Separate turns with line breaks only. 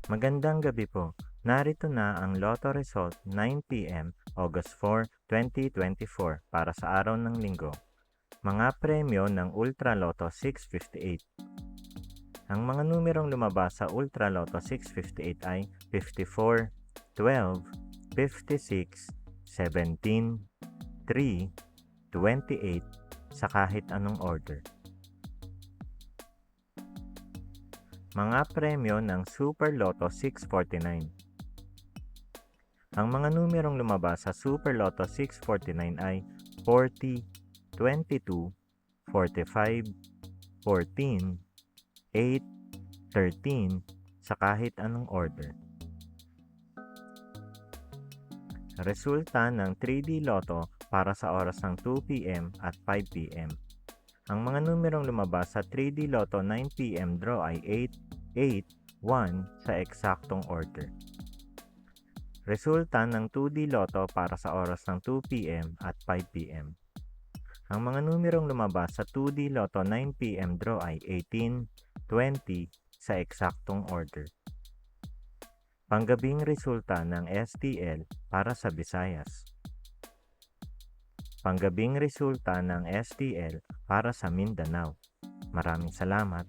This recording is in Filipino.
Magandang gabi po. Narito na ang Lotto result 9 p.m. August 4, 2024 para sa araw ng Linggo. Mga premyo ng Ultra Lotto 658. Ang mga numerong lumabas sa Ultra Lotto 658 ay 54, 12, 56, 17, 3, 28 sa kahit anong order. Mga premyo ng Super Lotto 649. Ang mga numerong lumabas sa Super Lotto 649 ay 40, 22, 45, 14, 8, 13 sa kahit anong order. Resulta ng 3D Lotto para sa oras ng 2 p.m. at 5 p.m. Ang mga numerong lumabas sa 3D Lotto 9 p.m. draw ay 8, 8, 1 sa eksaktong order. Resulta ng 2D Lotto para sa oras ng 2 p.m. at 5 p.m. Ang mga numerong lumabas sa 2D Lotto 9 p.m. draw ay 18, 20 sa eksaktong order. Panggabing resulta ng STL para sa Visayas. Panggabing resulta ng STL para sa Mindanao. Maraming salamat.